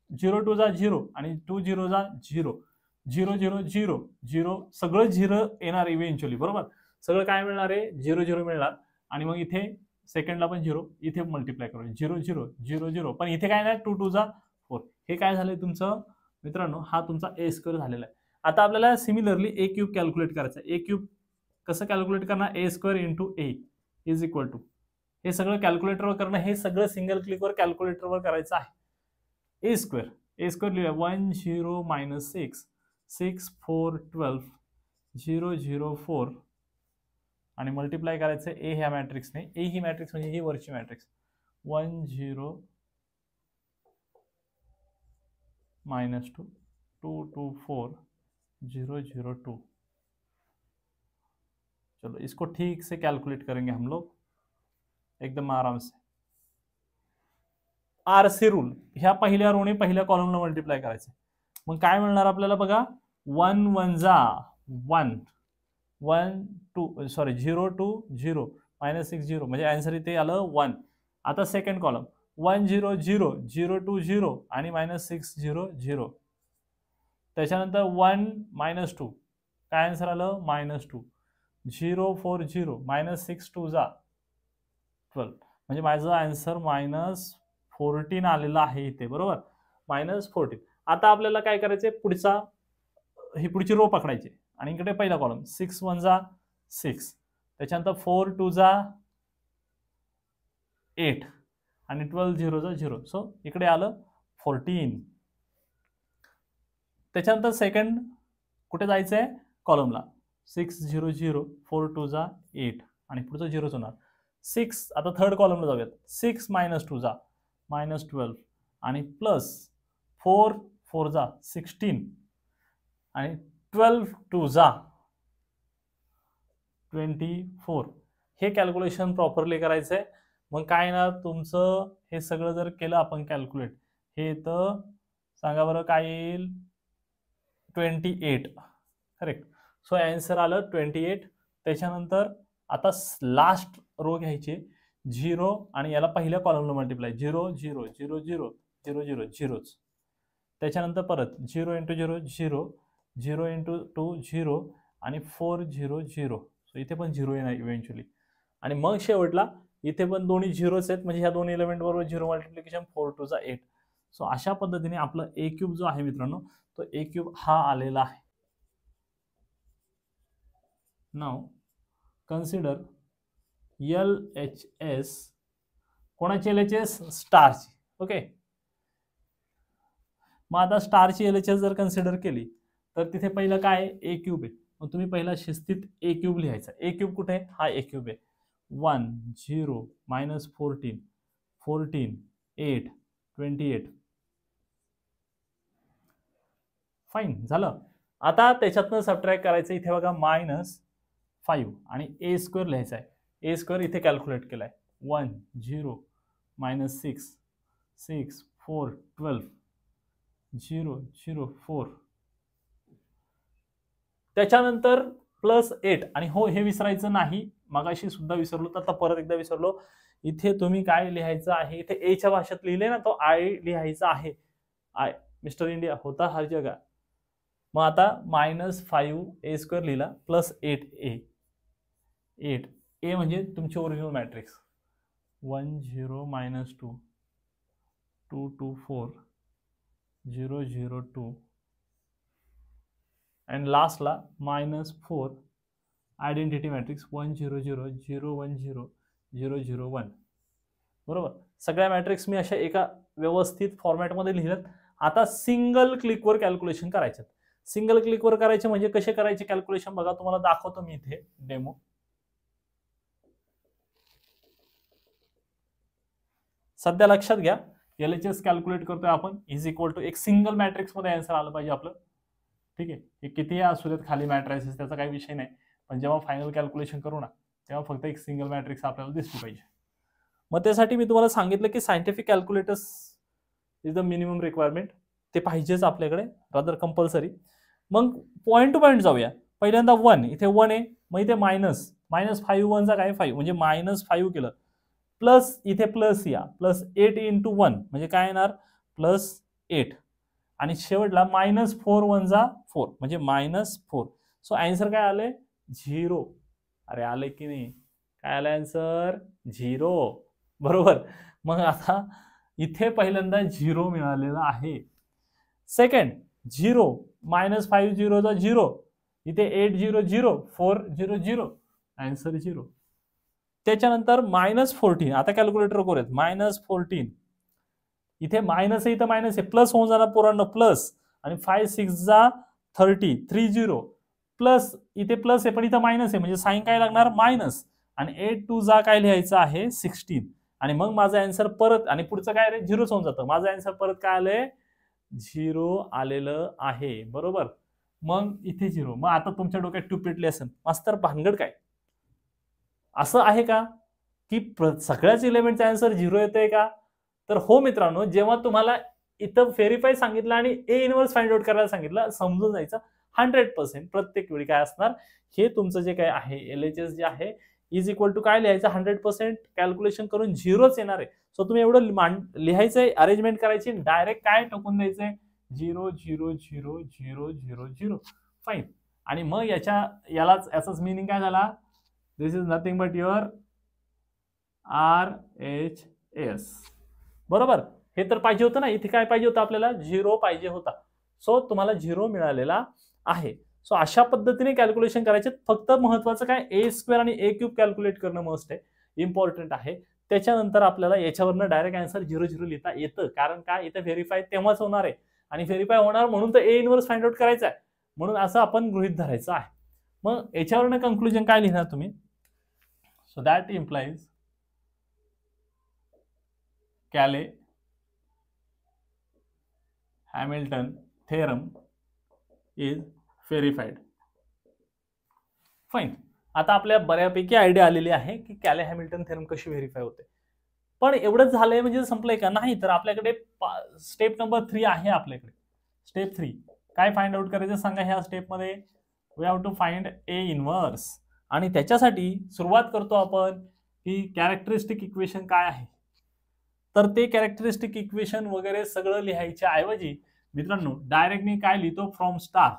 0 2 जा 0 आणि 2 0 जा 0 0 0 0 0, सगळं 0 येणार इव्हेंच्युअली बरोबर. सगळं काय मिळणार आहे 0 0 मिळणार आणि मग इथे सेकंडला पण 0, इथे मल्टिप्लाय करू 0 0 0 0, पण इथे काय नाही 2 2 जा 4. हे काय झालंय तुमचं मित्रांनो, हा तुमचा ए स्क्वेअर झालेला आहे. आता आपल्याला सिमिलरली ए क्यूब कॅल्क्युलेट करायचं आहे. ए क्यूब कसं कॅल्क्युलेट करणार, A square into A is equal to, हे सगळं कॅल्क्युलेटरवर करणं, हे सगळं सिंगल क्लिकवर कॅल्क्युलेटरवर करायचं आहे. ए स्क्वेअर लिहूया 1 0 -6 6 4 12 0 0 4 आणि मल्टिप्लाय करायचं ए ह्या मॅट्रिक्सने. ए ही मॅट्रिक्स म्हणजे ही वरची मॅट्रिक्स 1 0 -2 2 2 4 0 0 2. चलो इसको ठीक से कैलकुलेट करेंगे हम लोग एकदम आराम से. RC रूल, ह्या पहिल्या रोने पहिल्या कॉलमला मल्टिप्लाय करायचं. मग काय मिळणार आपल्याला बघा 1 1 जा 1 1 2 सॉरी 0 2 0 -6 0 म्हणजे आन्सर इथे आलं 1. आता सेकंड कॉलम 1 0 0 0 2 0 आणि -6 0 0. त्याच्यानंतर 1 -2 काय आन्सर आलं -2. 040 -6 2 जा 12, म्हणजे माझं आन्सर -14 आलेला आहे इथे, बरोबर, -14. आता आपल्याला काय करायचंय, ही पुढची रो पकडायची आणि इकडे पहिला कॉलम 6 1 जा 6, त्याच्यानंतर 4 2 जा 8 आणि 12 0 जा 0, सो इकडे आलं 14. त्याच्यानंतर सेकंड कुठे जायचंय, कॉलमला 6 0 0 4 2 जा 8 आणि पुढचं 0 होणार 6. आता थर्ड कॉलमला जाऊयात, 6 -2 जा -12 आणि प्लस 4 4 जा 16 आणि 12 2 जा 24. हे कॅल्क्युलेशन प्रॉपरली करायचंय. मग काय ना, तुमचं हे सगळं जर केलं आपण कॅल्क्युलेट, हे तर सांगा बरं काय येईल, 28, करेक्ट. सो आन्सर आलं 28. त्याच्यानंतर आता लास्ट रो घ्यायची 0 आणि याला पहिल्या कॉलमला मल्टिप्लाय 0 0 0 0 0 0 0, त्याच्यानंतर परत 0 × 0 0 0 × 2 0 आणि 4 0 0, सो इथे पण 0 येणार इव्हेंच्युअली. आणि मग शेवटला इथे पण दोन्ही 0च आहेत, म्हणजे ह्या दोन एलिमेंट बरोबर 0 मल्टिप्लिकेशन 4 2 जा 8. सो अशा पद्धतीने आपलं ए क्यूब जो आहे मित्रांनो, तो ए क्यूब हा आलेला आहे. नाव कन्सिडर LHS, कोणाची LHS, स्टारची. ओके, मग आता स्टारची LHS जर कन्सिडर केली तर तिथे पहिलं काय आहे, ए क्यूब आहे. मग तुम्ही पहिला शिस्तीत ए क्यूब लिहायचा. ए क्यूब कुठे आहे, हा ए क्यूब आहे. 1 0 -14 14 8 28. फाईन झालं. आता त्याच्यातनं सबट्रॅक्ट करायचं, इथे बघा -5 आणि ए स्क्वेअर लिहायचा आहे. ए स्क्वेअर इथे कॅल्क्युलेट केलाय 1 0 -6 6 4 12 0 0 4, त्याच्यानंतर +8 आणि हो हे विसरायचं नाही, मगाशी सुद्धा विसरलो तर आता परत एकदा विसरलो. इथे तुम्ही काय लिहायचं आहे, इथे ए च्या भाषेत लिहिले ना, तो आय लिहायचा आहे. आय मिस्टर इंडिया होता हर जगह. मग आता -5 ए स्क्वेअर लिहिला +8 ए 8 ए म्हणजे तुमची ओरिजिनल मॅट्रिक्स 1 0 -2 2 2 4 0 0 2 अँड लास्टला -4 आयडेंटिटी मॅट्रिक्स 1 0 0 0 1 0 0 0 1. बरोबर, सगळ्या मॅट्रिक्स मी अशा एका व्यवस्थित फॉर्मॅटमध्ये लिहिल्यात. आता सिंगल क्लिकवर कॅल्क्युलेशन करायचे. सिंगल क्लिकवर करायचे म्हणजे कसे करायचे कॅल्क्युलेशन बघा, तुम्हाला दाखवतो मी इथे डेमो. सध्या लक्षात घ्या, LHS कॅल्क्युलेट करतोय आपण, इज इक्वल टू एक सिंगल मॅट्रिक्स मध्ये आन्सर आलं पाहिजे आपलं. ठीक आहे, हे कितीही असू देत खाली मॅट्रिसेस, त्याचा काही विषय नाही, पण जेव्हा फायनल कॅल्क्युलेशन करू ना तेव्हा फक्त एक सिंगल मॅट्रिक्स आपल्याला दिसली पाहिजे. मग त्यासाठी मी तुम्हाला सांगितलं की scientific calculators is the minimum requirement, ते पाहिजेच आपल्याकडे, रादर कंपल्सरी. मग पॉईंट टू पॉईंट जाऊया. पहिल्यांदा 1, इथे 1 आहे, मग इथे -5 1 चा काय 5 म्हणजे -5 केलं, प्लस इथे प्लस या +8 × 1 म्हणजे काय येणार +8 आणि शेवटला -4 1 जा 4 म्हणजे -4. सो आन्सर काय आले 0. अरे आले की नाही, काय आलं आन्सर 0, बरोबर. मग आता इथे पहिल्यांदा 0 मिळालेला आहे. सेकंड 0 -5 0 जा 0, इथे 8 0 0 4 0 0, आन्सर 0. त्याच्यानंतर -14, आता कॅल्क्युलेटर करूयात, -14 इथे मायनस आहे, इथं मायनस आहे, प्लस होऊन जाणार पोरांनो प्लस, आणि 5 6 जा 30 30 प्लस, इथे प्लस आहे पण इथं मायनस आहे, म्हणजे साइन काय लागणार मायनस, आणि 8 2 जा काय लिहायचं आहे 16, आणि मग माझा आन्सर परत, आणि पुढचं काय रे 0 होऊन जातं, माझं आन्सर परत काय आलंय 0 आलेलं आहे, बरोबर. मग इथे 0, मग आता तुमच्या डोक्यात ट्यूब पेटली असेल, मास्तर भानगड काय, असं आहे का की सगळ्याच एलिमेंटचा आन्सर 0 येतोय का? तर हो मित्रांनो, जेव्हा तुम्हाला इथं व्हेरीफाय सांगितलं आणि ए इनवर्स फाइंड आउट करायला सांगितलं, समजून जायचं 100% प्रत्येक वेळी काय असणार, हे तुमचं जे काय आहे LHS जे आहे इज इक्वल टू काय लिहायचं 100% कॅल्क्युलेशन करून 0च येणार आहे. सो तुम्ही एवढं लिहायचंय, अरेंजमेंट करायची, डायरेक्ट काय टाकून द्यायचंय 0 0 0 0 0 0. फाईन. आणि मग याचाच मिनिंग काय झाला, this is nothing but your RHS. बरोबर, हे तर पाहिजे होतं ना, इथे काय पाहिजे होतं आपल्याला, 0 पाहिजे होता. सो तुम्हाला 0 मिळालेला आहे. सो अशा पद्धतीने कॅल्क्युलेशन करायचे. फक्त महत्वाचं काय, A² आणि A³ कॅल्क्युलेट करणं मस्ट आहे, इम्पॉर्टंट आहे. त्याच्यानंतर आपल्याला याच्यावरनं डायरेक्ट आन्सर 0 लिहिता येतं, कारण काय, इथे व्हेरीफाय तेव्हाच होणार आहे आणि व्हेरीफाय होणार म्हणून तर A इन्व्हर्स फाइंड आउट करायचा आहे, म्हणून असं आपण गृहीत धरायचं आहे. मग याच्यावरनं कंक्लुजन काय लिहिणार तुम्ही, so that implies Cayley-Hamilton theorem is verified. Fine. आता आपल्या बऱ्यापैकी आयडिया आलेली आहे की कॅले हॅमिल्टन थेरम कशी व्हेरीफाय होते. पण एवढंच झालंय म्हणजे संपलंय का, नाही. तर आपल्याकडे स्टेप नंबर 3 आहे. आपल्याकडे स्टेप 3 काय फाइंड आउट करायचं सांगा. ह्या स्टेपमध्ये we have to find A inverse, आणि त्याच्यासाठी सुरुवात करतो आपण की कॅरेक्टरिस्टिक इक्वेशन काय आहे. तर ते कॅरेक्टरिस्टिक इक्वेशन वगैरे सगळं लिहायच्या ऐवजी मित्रांनो डायरेक्ट मी काय लिहितो, फ्रॉम स्टार,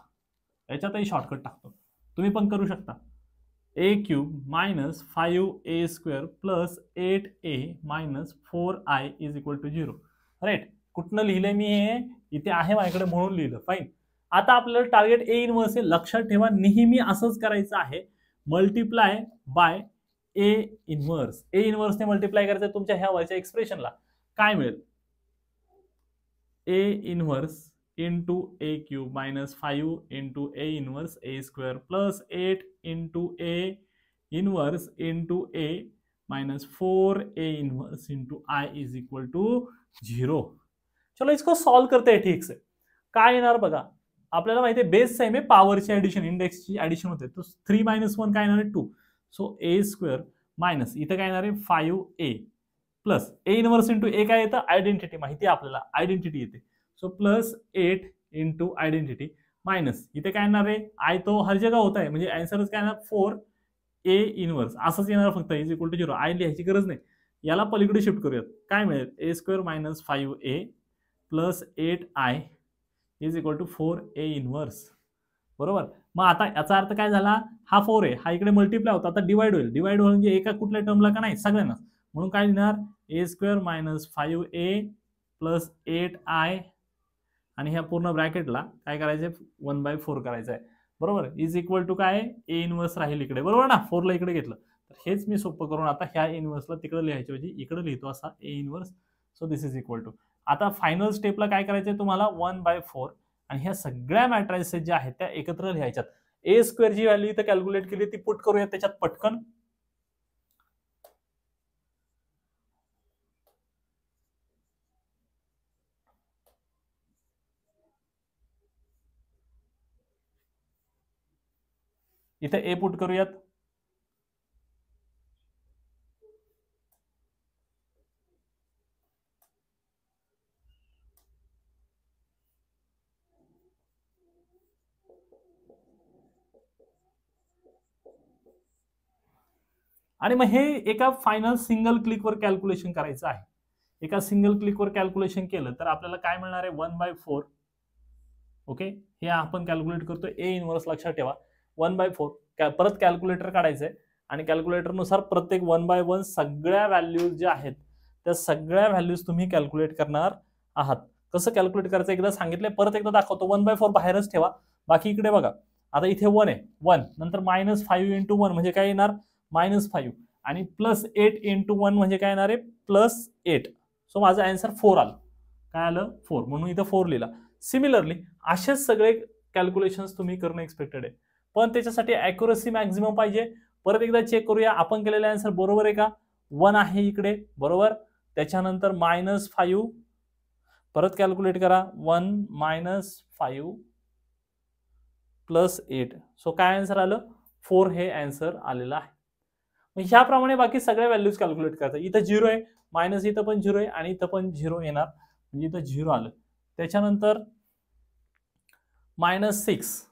याच्यातही शॉर्टकट टाकतो, तुम्ही पण करू शकता. A³ minus 5A² plus 8A minus 4I is equal to 0. Right, कुठनं लिहिलंय मी हे, इथे आहे माझ्याकडे म्हणून लिहिलं. फाईन. आता आपल्याला टार्गेट A इनव्हर्स आहे, लक्षात ठेवा नेहमी असंच करायचं आहे, multiply by A inverse. A इनव्हर्सने मल्टिप्लाय करायचं तुमच्या ह्या वरच्या एक्सप्रेशनला. काय मिळेल, A inverse into A³ minus 5 into A inverse A² plus 8 into A inverse into A minus 4A inverse into I is equal to 0. चलो इसको सॉल्व करते हैं ठीक से. काय येणार बघा, आपल्याला माहिती आहे बेस सेम आहे, पॉवरची ऍडिशन, इंडेक्सची ऍडिशन होते. तो 3 - 1 काय येणार आहे 2. सो A² मायनस इथे काय येणार आहे 5A plus A inverse into A काय येतं, आयडेंटिटी माहिती आहे आपल्याला, आयडेंटिटी येते. So plus 8 into identity minus इथे काय येणार आहे, आय तो हर जगह होता है, म्हणजे आन्सरच काय येणार 4A इनवर्स असंच येणार फक्त, इज इक्वल टू 0. आय लिहायची गरज नाही. याला पलीकडे शिफ्ट करूयात, काय मिळेल A² minus 5A plus 8I is equal to 4A inverse. बरोबर. मग आता याचा अर्थ काय झाला, हा 4 आहे, हा इकडे मल्टिप्लाय होता, आता डिवाइड होईल. डिवाइड होईल म्हणजे एका कुठल्या टर्मला का नाही, सगळ्यांना. म्हणून काय लिहिणार A² minus 5A plus 8I आणि ह्या पूर्ण ब्रॅकेटला काय करायचंय 1/4 करायचं आहे. बरोबर. इज इक्वल टू काय, A इनवर्स राहील इकडे, बरोबर ना, 4 ला इकडे घेतलं. तर हेच मी सोपं करून आता ह्या इनवर्सला तिकडे लिहायच्या ऐवजी इकडे लिहितो असा A inverse. So this is equal to, आता फायनल स्टेपला काय करायचंय तुम्हाला 1/4 आणि ह्या सगळ्या मॅट्राइसेस ज्या आहेत त्या एकत्र लिहायच्यात. A² ची व्हॅल्यू इथं कॅल्क्युलेट केली ती पुट करूया त्याच्यात पटकन. इथे A पुट करूयात. आणि मग हे एका फायनल सिंगल क्लिकवर कॅल्क्युलेशन करायचं आहे. एका सिंगल क्लिकवर कॅल्क्युलेशन केलं तर आपल्याला काय मिळणार आहे 1/4. ओके, हे आपण कॅल्क्युलेट करतो. A इनवर्स लक्षात ठेवा 1/4. परत कॅल्क्युलेटर काढायचंय आणि कॅल्क्युलेटरनुसार प्रत्येक 1/1 सगळ्या व्हॅल्यूज ज्या आहेत त्या सगळ्या व्हॅल्यूज तुम्ही कॅल्क्युलेट करणार आहात. कसं कॅल्क्युलेट करायचं एकदा सांगितलंय, परत एकदा दाखवतो. 1/4 बाहेरच ठेवा, बाकी इकडे बघा. आता इथे 1 आहे, 1 नंतर मायनस 5 इंटू 1 म्हणजे काय येणार -5 आणि प्लस 8 इंटू 1 म्हणजे काय येणार आहे +8. सो माझं आन्सर 4 आलं. काय आलं 4, म्हणून इथं 4 लिहिला. सिमिलरली असेच सगळे कॅल्क्युलेशन्स तुम्ही करणं एक्सपेक्टेड आहे, पण त्याच्यासाठी ॲक्युरसी मॅक्झिमम पाहिजे. परत एकदा चेक करूया आपण केलेलं आन्सर बरोबर आहे का. 1 आहे इकडे, बरोबर. त्याच्यानंतर -5 परत कॅल्क्युलेट करा, 1 - 5 प्लस 8. सो काय आन्सर आलं 4 हे आन्सर आलेलं आहे. मग ह्याप्रमाणे बाकी सगळ्या व्हॅल्यूज कॅल्क्युलेट करायचं. इथं 0 आहे, मायनस इथं पण 0 आहे आणि इथं पण 0 येणार, म्हणजे इथं 0 आलं. त्याच्यानंतर -6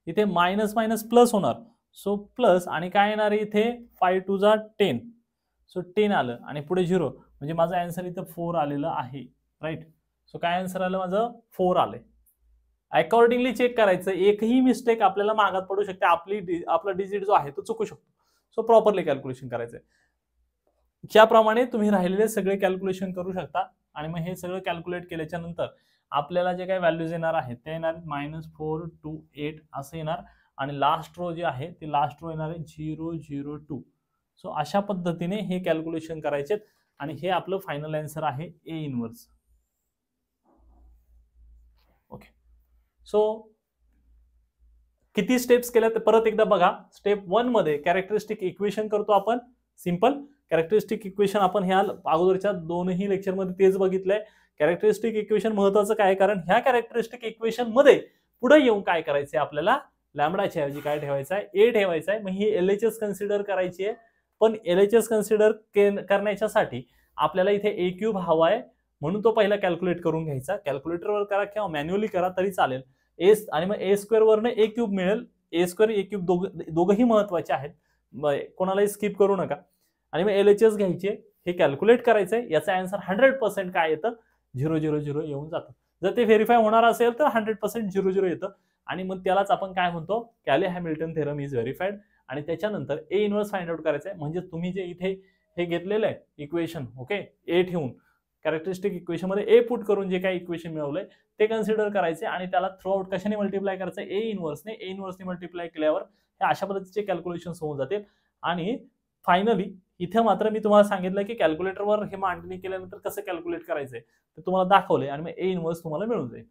इथे मायनस मायनस प्लस होणार. सो प्लस आणि काय येणार आहे इथे 5 2 जा 10. सो 10 आलं आणि पुढे 0 म्हणजे माझं आन्सर इथं 4 आलेलं आहे. राईट. सो काय आन्सर आलं माझं 4 आलंय. अकॉर्डिंगली चेक करायचं, एकही मिस्टेक आपल्याला मागात पडू शकते, आपला डिजिट जो आहे तो चुकू शकतो. सो प्रॉपरली कॅल्क्युलेशन करायचंय. ज्याप्रमाणे तुम्ही राहिलेले सगळे कॅल्क्युलेशन करू शकता आणि मग हे सगळं कॅल्क्युलेट केल्याच्या नंतर आपल्याला जे काही व्हॅल्यूज येणार आहेत ते येणार -428 असं येणार आणि लास्ट रो जे आहे ते लास्ट रो येणार आहे 002. सो अशा पद्धतीने हे कॅल्क्युलेशन करायचे आणि हे आपलं फायनल आन्सर आहे ए इनवर्स. ओके. सो किती स्टेप्स केल्या ते परत एकदा बघा. स्टेप 1 मध्ये कॅरेक्टरिस्टिक इक्वेशन करतो आपण. सिंपल कॅरेक्टरिस्टिक इक्वेशन आपण ह्या अगोदरच्या दोनही लेक्चरमध्ये तेच बघितलंय. कॅरेक्टरिस्टिक इक्वेशन महत्वाचं काय, कारण ह्या कॅरेक्टरिस्टिक इक्वेशन मध्ये पुढे येऊन काय करायचंय आपल्याला, लॅम्बडाच्या ऐवजी काय ठेवायचं आहे, ए ठेवायचं आहे. मग ही एलएचएस कन्सिडर करायची आहे. पण एलएचएस कन्सिडर करण्याच्यासाठी आपल्याला इथे ए क्यूब हवा आहे, म्हणून तो पहिला कॅल्क्युलेट करून घ्यायचा. कॅल्क्युलेटरवर करा किंवा मॅन्युअली करा तरी चालेल. आणि मग ए स्क्वेअर वरनं ए क्यूब मिळेल. ए स्क्वेअर ए क्यूब दोघंही महत्वाचे आहेत, कोणालाही स्किप करू नका. आणि मग एलएचएस घ्यायचे, हे कॅल्क्युलेट करायचंय. याचा आन्सर 100% काय येतं, 000 येऊन जातं. जर ते व्हेरीफाय होणार असेल तर 100% 00 येतं आणि मग त्यालाच आपण काय म्हणतो, Cayley Hamilton theorem is verified. आणि त्याच्यानंतर ए इनवर्स फाइंड आउट करायचं आहे. म्हणजे तुम्ही जे इथे हे घेतलेलं आहे इक्वेशन, ओके, ए ठेवून कॅरेक्टरिस्टिक इक्वेशन मध्ये ए पुट करून जे काही इक्वेशन मिळवलंय ते कन्सिडर करायचे आणि त्याला थ्रू आउट कशाने मल्टिप्लाय करायचं, ए इनवर्सने मल्टिप्लाय केल्यावर हे अशा पद्धतीचे कॅल्क्युलेशन्स होऊन जातील. आणि फायनली इथे मात्र मी तुम्हाला सांगितलं की कॅल्क्युलेटरवर हे मांडणी केल्यानंतर कसं कॅल्क्युलेट करायचंय ते तुम्हाला दाखवलंय आणि मग ए इनवर्स तुम्हाला मिळून जाईल.